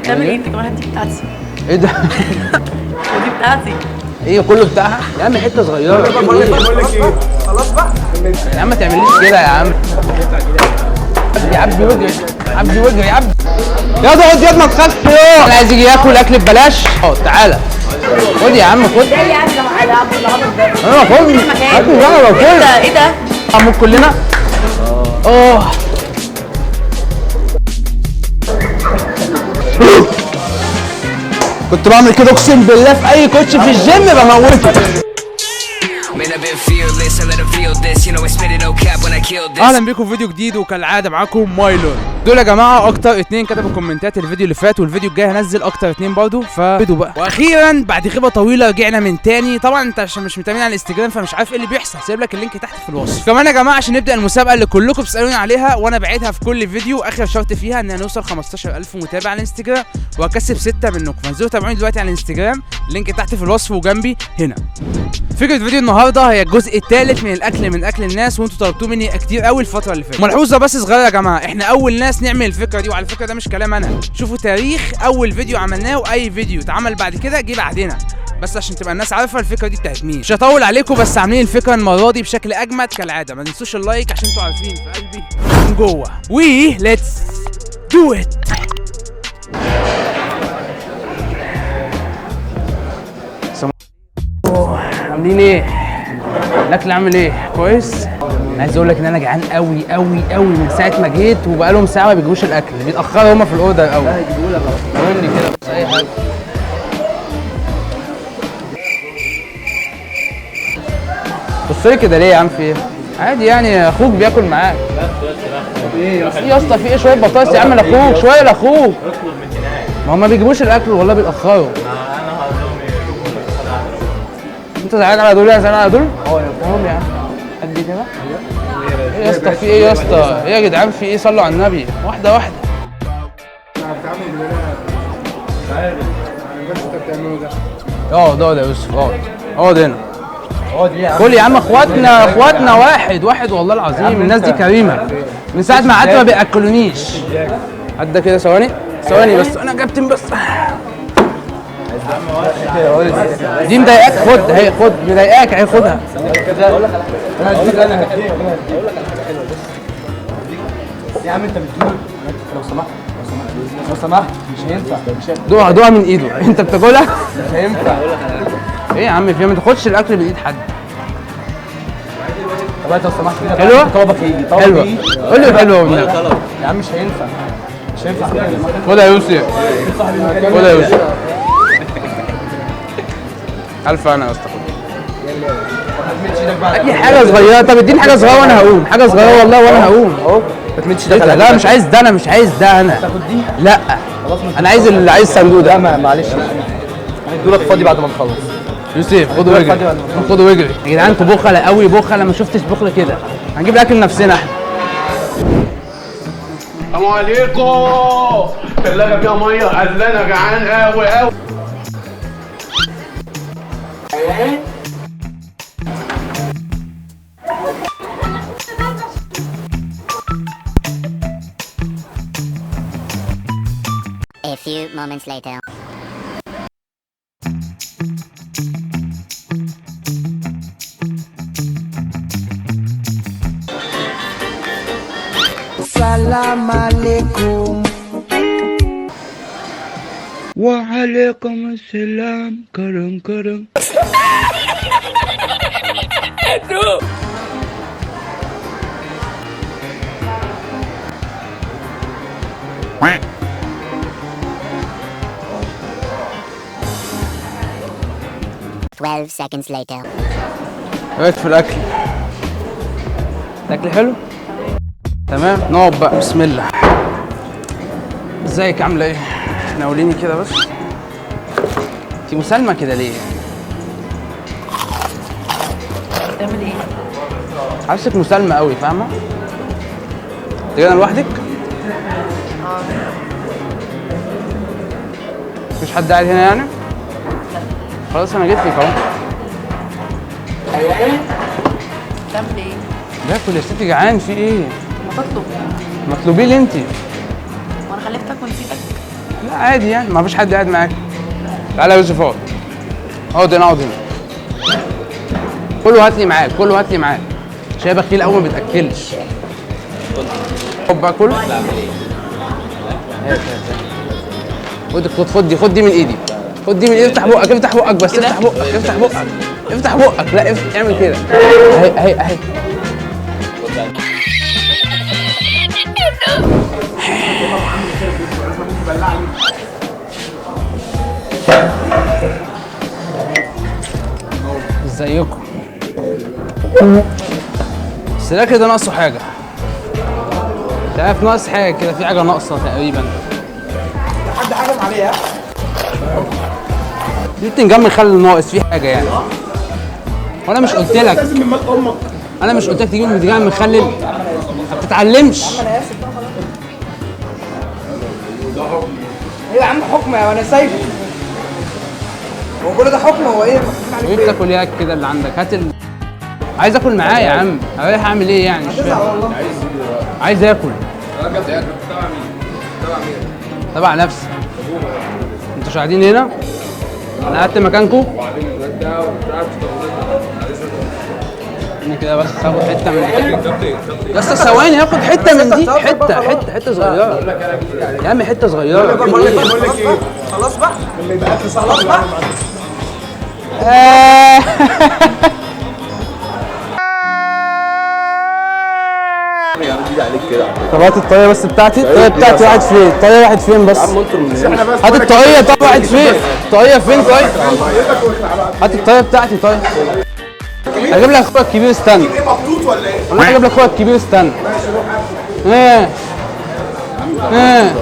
بتعمل ايه انت كمان؟ دي بتاعتي. ايه ده؟ ودي بتاعتي. ايه كله بتاعها؟ يا عم حته صغيره. بقول لك ايه، خلاص بقى يا عم ما تعمليش كده يا عم. يا عبدي وجري، عبدي وجري يا عبدي. يا ده خد يا ما تخافش. انا عايز يجي ياكل اكل ببلاش. تعالى خد يا عم خد. ايه يعني يا عبد العبد ده؟ انا خد اكل بقى لو كل ايه ده؟ عمو كلنا. كنت بعمل كده اقسم بالله في اي كوتش في الجيم بموته. اهلا بيكم في فيديو جديد وكالعاده معاكم مايلون. دول يا جماعه اكتر اتنين كتبوا كومنتات الفيديو اللي فات، والفيديو الجاي هنزل اكتر اتنين برضه، فبدوا بقى. واخيرا بعد غيبه طويله رجعنا من تاني. طبعا انت عشان مش متابعين على الانستجرام فمش عارف ايه اللي بيحصل، سايب لك اللينك تحت في الوصف. كمان يا جماعه عشان نبدا المسابقه اللي كلكم بتسالوني عليها وانا بعيدها في كل فيديو، اخر شرط فيها ان هنوصل 15000 متابع على الانستجرام وهكسب 6 منكم. فانزلوا تابعوني دلوقتي على الانستجرام، اللينك تحت في الوصف وجنبي هنا. فكره فيديو النهارده هي الجزء الثالث من الاكل من اكل الناس، وانتوا طلبتوه مني كتير قوي الفتره اللي فاتت. ملحوظه بس صغيره يا جماعه، احنا اول ناس نعمل الفكره دي، وعلى فكره ده مش كلام انا، شوفوا تاريخ اول فيديو عملناه واي فيديو اتعمل بعد كده جه بعدنا، بس عشان تبقى الناس عارفه الفكره دي بتاعت مين. مش هطول عليكم، بس عاملين الفكره المره دي بشكل اجمد كالعاده. ما تنسوش اللايك عشان انتوا عارفين في قلبي من جوه. وي ليتس دو ات. عاملين ايه؟ الاكل عامل ايه؟ كويس؟ انا عايز اقول لك ان انا جعان قوي قوي قوي من ساعه ما جيت، وبقالهم ساعه ما بيجيبوش الاكل، بيتاخروا هما في الاوردر قوي. لا هيجيبوا لك اهو، قول لي كده بس اي حاجه. بص لي كده ليه يا عم؟ في ايه؟ عادي يعني اخوك بياكل معاك. ايه يا اسطى في ايه؟ شويه بطاطس يا عم لاخوك، شويه لاخوك. اطلب من هناك. ما هم ما بيجيبوش الاكل والله بيتاخروا. انت زعلان على دول؟ يا زعلان على دول؟ يا عم قد كده. ايه يا اسطى في ايه يا اسطى؟ ايه يا جدعان في ايه؟ صلوا على النبي واحده واحده. انا بتعامل بالله مش عارف بس انت بتعمله ده. اقعد يا يوسف، اقعد هنا. اقعد ليه يا عم؟ كل يا عم اخواتنا واحد والله العظيم. الناس دي كريمه من ساعه ما قعدت ما بياكلونيش. عدى كده ثواني بس انا كابتن بس. دي مضايقاك؟ خد اهي، خد مضايقاك اهي، خدها. انا هديك انا هديك يا عم انت بتجيب. لو سمحت مش هينفع. دوقها من ايده. انت بتاكلها؟ مش هينفع. ايه يا عم في ما تاخدش الاكل بايد حد. طب انت لو سمحت كده حلوه؟ طلبك يجي حلوه. قول له حلوه والنبي. يا عم مش هينفع. خدها يا يوسف، خدها يا يوسف. الف انا يا اسطى. ادي حاجه صغيره. طب اديني حاجه صغيره وانا هقوم. حاجه صغيره والله وانا هقوم اهو. ما تمدش ده. لا مش عايز ده، انا مش عايز ده انا. تاخد دي؟ لا انا عايز اللي عايز الصندوق ده. معلش هندولك فاضي بعد ما نخلص. يوسف خده واجري، خده واجري يا جدعان. انتوا بخله قوي، بخله ما شفتش بخله كده. هنجيب الاكل لنفسنا احنا. السلام عليكم. الثلاجة فيها مية، عزلانة جعان قوي. A few moments later. Salam alaikum. وعليكم السلام. كرم 12 seconds later. ايه في الاكل؟ الاكل حلو؟ تمام نقعد بقى. بسم الله. ازيك عامله ايه؟ ناوليني كده بس. انتي مسالمه كده ليه؟ بتعمل ايه؟ حاسسك مسالمه قوي، فاهمه؟ انت كده لوحدك؟ مفيش حد قاعد هنا يعني؟ خلاص انا جيت لك اهو. بتعمل ايه؟ باكل يا ستي، جعان في ايه؟ ما تطلب. مطلوبيه لي انت. وانا خليتك ونسيتك؟ لا عادي يعني، ما فيش حد قاعد معاك. تعالى يا يوسف اقعد. اقعد هنا، اقعد هنا. كله هات لي معاك، كله هات لي معاك. شايف بخيل قوي ما بتاكلش. خد بقى كل. خد دي من ايدي. خد دي من ايدي. افتح بقك، افتح بقك بس، افتح بقك، افتح بقك. افتح بقك، لا اعمل كده. اهي. ازيكم؟ بس ده كده ناقصه حاجة. مش عارف ناقص حاجة كده، في حاجة ناقصة تقريبا. حد حكم عليها؟ دي بتنجم مخلي ناقص في حاجة يعني. وانا مش قلت لك. لازم من مال امك. انا مش قلت لك تجيب بتنجم مخلل؟ ما بتتعلمش. ايوه يا عم حكم وانا سايبه. هو كل ده حكم؟ هو ايه؟ وايه بتاكل ايه كده اللي عندك؟ هات عايز اكل معاه يا عم. رايح اعمل ايه يعني؟ مش فاهم. عايز اكل. تبع نفسي. انتوا مش قاعدين هنا؟ انا قعدت مكانكم؟ انا كده بس هاخد حته من دي. بس ثواني هاخد حته من دي، حته صغيره. يا عم حته صغيره. بقول لك ايه؟ خلاص بقى. اللي يبقى اكل صح بقى. طب هات الطاقية بس بتاعتي. الطاقية بتاعتي راحت فين؟ الطاقية راحت فين بس؟ هات الطاقية. طب راحت فين؟ الطاقية فين طيب؟ هات الطاقية بتاعتي طيب. هجيب لك اخويا الكبير استنى. ايه مبسوط ولا ايه؟ انا هجيب لك اخويا الكبير استنى. ايه؟ ايه؟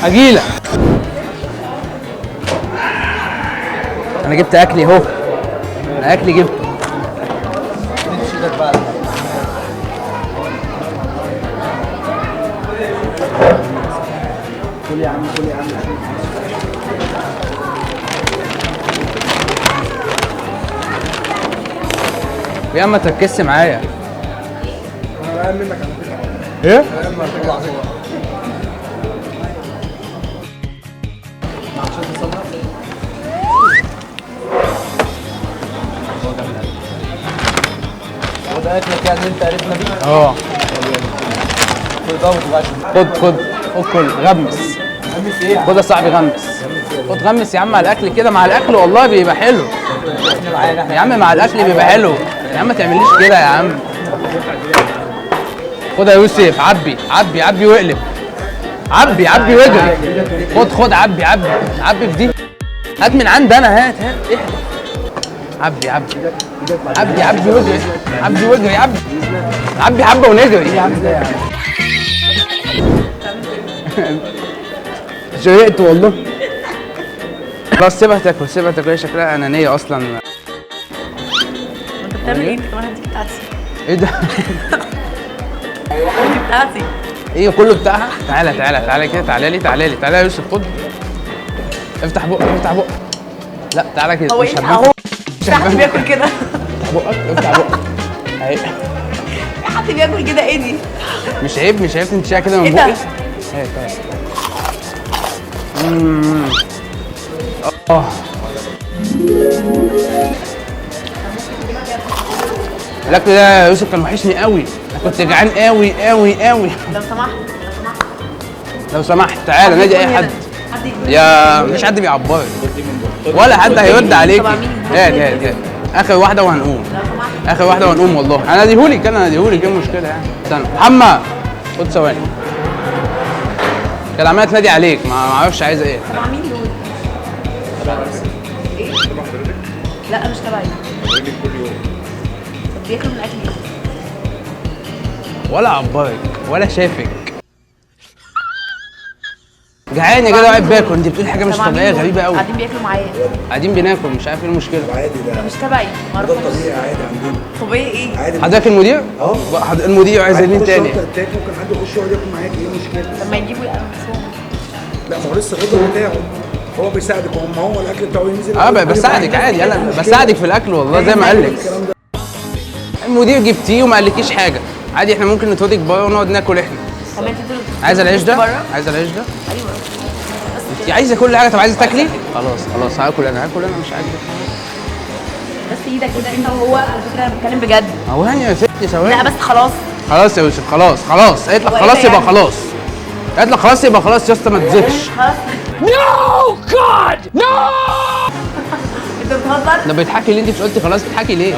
هجيلك. انا جبت اكلي اهو. انا اكلي جبته. كل يا عم كل يا عم. يا اما تركزش معايا. انا اقل منك على فكره. ايه؟ اقل منك على فكره. هو ده اكلك يعني انت عرفنا بيه؟ اه. خد كل غمس. غمس ايه؟ خد يا صاحبي غمس. خد غمس يا عم على الاكل كده. مع الاكل والله بيبقى حلو. يا عم مع الاكل بيبقى حلو. يا عم ما تعمليش كده يا عم. خد يا يوسف. عبي واقلب. عبي واجري. خد عبي في دي. هات من عند انا. هات عبي واجري. عبي حبه ونجري. زهقت والله. خلاص سيبها تاكل. هي شكلها انانيه اصلا. انت بتعمل ايه؟ انت كمان هديك بتاعتي. ايه ده؟ دي بتاعتي. ايه كله بتاعها؟ تعالى كده. تعالى يا يوسف. خد. افتح بقك. لا تعالى كده. هو ايه؟ اهو في حد بياكل كده؟ افتح بقك. اهي. في حد بياكل كده؟ ايه دي؟ مش عيب تنتشيها كده من ايه ده؟ بقي؟ اهي طيب. الاكل ده يا يوسف كان وحشني قوي. انا كنت جعان قوي. لو سمحت تعالى نادي اي حد. يا مفيش حد بيعبرك ولا حد هيرد عليك. هات اخر واحده وهنقوم. والله انا ناديهولك ايه المشكله يعني؟ استنى محمد خد ثواني. كان عماله تنادي عليك ما اعرفش عايزه ايه. تبع مين دول؟ ايه؟ لا مش تبعي. طب بياكلوا من اكلي ولا عبرك ولا شافك. جعان يا جدع قاعد باكل. انت بتقولي حاجه مش طبيعيه غريبه قوي. قاعدين بياكلوا معايا. قاعدين بناكل مش عارف ايه المشكله. عادي ده. مش تبعي. ما ده اعرفش. طبيعي عادي عندنا. طبيعي ايه؟ عادي. حضرتك المدير؟ اه. المدير عايز مين تاني؟ ممكن حد يخش يقعد ياكل معاك. ايه المشكله؟ لما يجيبوا يقمصوهم. لا ما هو لسه الراجل بتاعه هو بيساعدك. هو الاكل بتاعه ينزل. بساعدك عادي. يلا بساعدك في الاكل والله زي ما قال لك. المدير جبتيه وما قالكيش حاجه. عادي احنا ممكن نتودك بره ونقعد ناكل احنا. طب انت عايزه العيش ده؟ بره؟ عايزه العيش ده؟ ايوه انت عايزه كل حاجه. طب عايزه تاكلي؟ خلاص هاكل انا مش عاجبك. بس ايدك كده انت وهو، على فكره انا بتكلم بجد. هو يعني يا ستي ثواني. لا بس خلاص. خلاص يا يوسف خلاص قالت لك هو خلاص إيه ده يبقى يعني؟ خلاص. قالت لك خلاص يبقى خلاص يا اسطى ما تزيدش. خلاص. انت بتهزر؟ ده بيضحكي ليه؟ انت مش قلتي خلاص بتضحكي ليه؟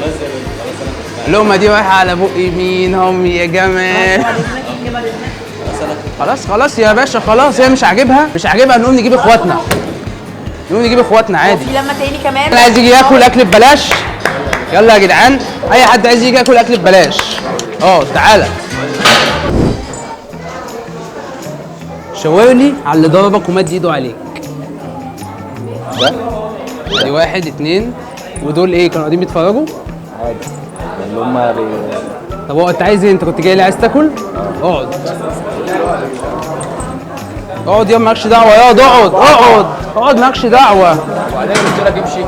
اللقمه دي رايحه على بق مين يا جمال. خلاص يا باشا خلاص. هي مش عاجبها نقوم نجيب اخواتنا عادي. في لما تاني كمان. اللي عايز يجي ياكل اكل ببلاش يلا يا جدعان. اي حد عايز يجي ياكل اكل ببلاش تعالى. شاور لي على اللي ضربك ومد ايده عليك. دي 1 2 ودول ايه كانوا قاعدين بيتفرجوا؟ عادي اللي هم طب هو انت عايز ايه؟ انت كنت جاي لي عايز تاكل؟ اقعد يا مالكش دعوه. اقعد مالكش دعوه. وبعدين قلت لك امشي.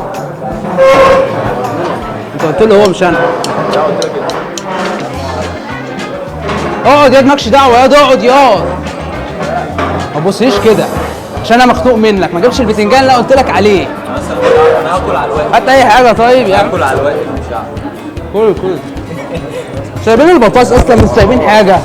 انت قلت له هو مش انا. اقعد يا مالكش دعوه اقعد. ما تبصليش كده عشان انا مخنوق منك. ما جبتش البتنجان اللي قلت لك عليه. انا هاكل على الواقف. هات اي حاجه طيب يا عم. هاكل على الواقف مش هعمل. كل سايبين البطاطس اصلا مش سايبين حاجه.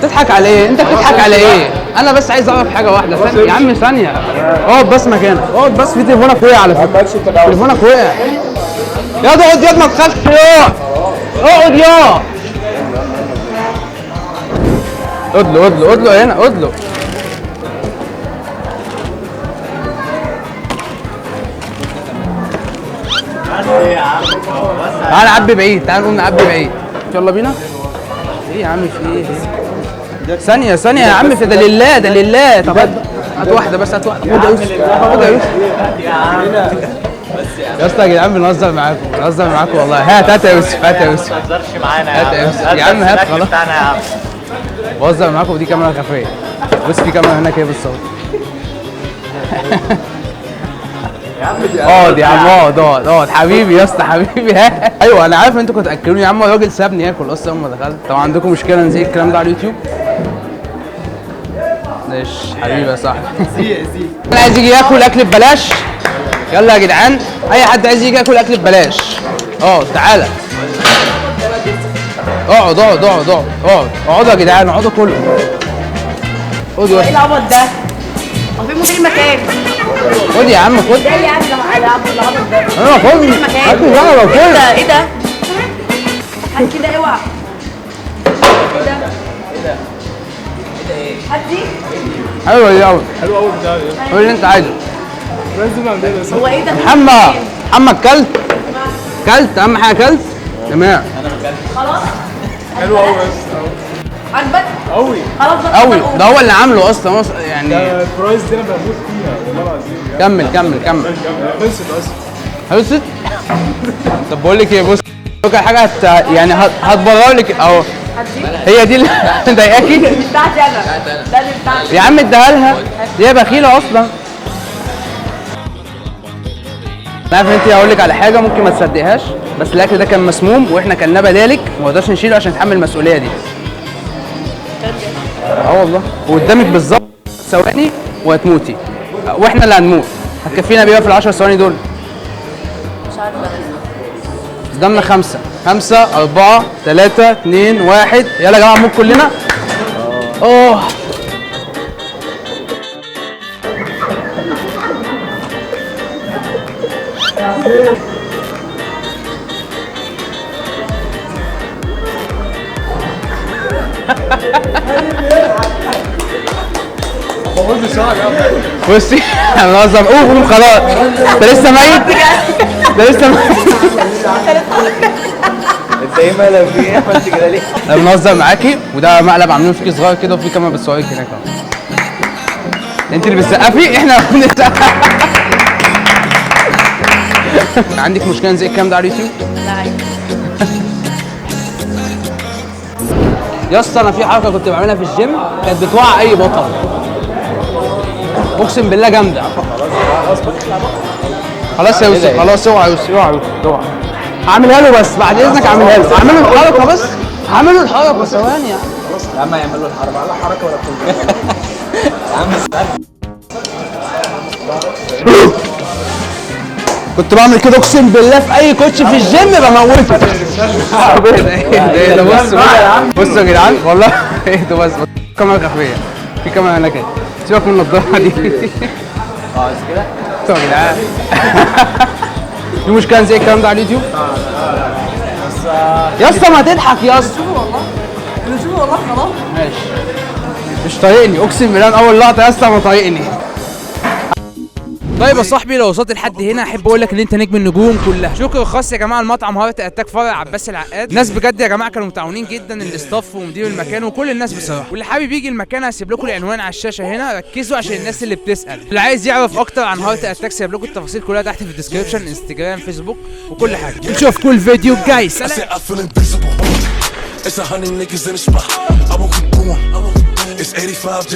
تضحك على ايه؟ انت بتضحك على ايه؟ انا بس عايز اعرف حاجه واحده. يا عم ثانيه. اقعد بس مكانك. اقعد بس. في تليفونك وقع على فكره. تليفونك وقع. يا ده اقعد ما تخافش. اقعد ادلو هنا ادلو. تعال نعبي بعيد. تعال نقوم نعبي بعيد. يلا بينا. ايه يا عم في ايه؟ ثانية يا عم. في ده لله. طب هات واحدة بس. خد يا يوسف. يا اسطى يا جدعان بنهزر معاكم والله. هات يا يوسف. ما تهزرش معانا هات يا يوسف. يا عم هات خلاص. بهزر معاكم. ودي كاميرا خفية. بص في كاميرا هناك ايه بالصوت. اقعد يا عم اقعد حبيبي يا اسطى حبيبي. ايوه انا عارف انتوا كنتوا تاكلوني يا عم. الراجل سابني اكل اصلا لما دخلت. طب عندكم مشكله نزيد الكلام ده على اليوتيوب؟ ماشي حبيبي يا صاحبي. اللي عايز يجي ياكل اكل ببلاش يلا يا جدعان. اي حد عايز يجي ياكل اكل ببلاش تعالى. اقعدوا يا جدعان. اقعدوا كله. ايه العبط ده؟ هو في مدير مكان. خد يا عم خد. ده اللي قاعد العبط ده. انا خد. ايه ده؟ هات كده اوعى. هات دي. حلوه دي قوي. حلو قوي بتاع قول اللي انت عايزه. لازم عندنا بس. هو ايه ده؟ محمد كلت اهم حاجه كلت تمام. خلاص. حلو قوي بس عجبك؟ قوي خلاص بقى. قوي. ده هو اللي عامله اصلا يعني. الفرايز دي انا بموت فيها والله العظيم. كمل. خلصت اصلا. خلصت؟ طب بقول لك ايه بص حاجه يعني هتبرر لك اهو. هي دي اللي مضايقاكي؟ بتاعتي انا. ده اللي بتاعتي. يا عم اديها لها. دي بخيله اصلا. انا عارف ان انت هقول لك على حاجه ممكن ما تصدقهاش بس الاكل ده كان مسموم واحنا كلناه بدالك وما نقدرش نشيله عشان نتحمل المسؤوليه دي. والله وقدامك بالظبط ثواني وهتموتي واحنا اللي هنموت. هتكفينا بيه في ال10 ثواني دول؟ مش عارفه. قدامنا 5 4 3 2 1. يلا يا جماعه نموت كلنا. بصي هننظم. قوم خلاص. انت لسه ميت. انت ايه مالك في ايه؟ عملت كده ليه؟ انا بنهزر معاكي وده مقلب عاملينه فيكي صغير كده وفي كاميرا بتصورك هناك اهو. انت اللي بتسقفي احنا بنسقف. عندك مشكله نزل الكلام ده على اليوتيوب؟ لا عادي. يا اسطى انا في حركه كنت بعملها في الجيم كانت بتوقع اي بطل. اقسم بالله جامده. خلاص يا يوسف، خلاص اوعى يا يوسف، اوعى اوعى. هعملها له بس بعد اذنك، هعملها له، هعمل له الحركه بس، هعمل له الحركه ثواني يعني. يا عم هيعمل له الحركه، لا حركه ولا بتنجح. يا عم استنى. كنت بعمل كده اقسم بالله في اي كوتش في الجيم بموته. ايه ده؟ بصوا يا جدعان والله ايه ده؟ بس كاميرا خفيه، في كاميرا هناك اهي، سيبك من النضاره دي. بس كده بصوا يا جدعان. في مشكله زي الكلام ده على اليوتيوب؟ يا اسطى ما تضحك يا اسطى. نشوفه والله خلاص. ماشي. مش طايقني اقسم بالله من اول لقطه يا اسطى ما طايقني. طيب يا صاحبي لو وصلت لحد هنا احب اقول لك ان انت نجم النجوم كلها. شكر خاص يا جماعه المطعم هارت اتاك فرع عباس العقاد، ناس بجد يا جماعه كانوا متعاونين جدا، الاستاف ومدير المكان وكل الناس بصراحه. واللي حابب يجي المكان هسيب لكم العنوان على الشاشه هنا، ركزوا عشان الناس اللي بتسال. اللي عايز يعرف اكتر عن هارت اتاك سيب لكم التفاصيل كلها تحت في الديسكربشن، انستجرام، فيسبوك وكل حاجه. نشوفكم الفيديو الجاي، سلام. It's 100 niggas in the spot. I won't keep going. It's 85.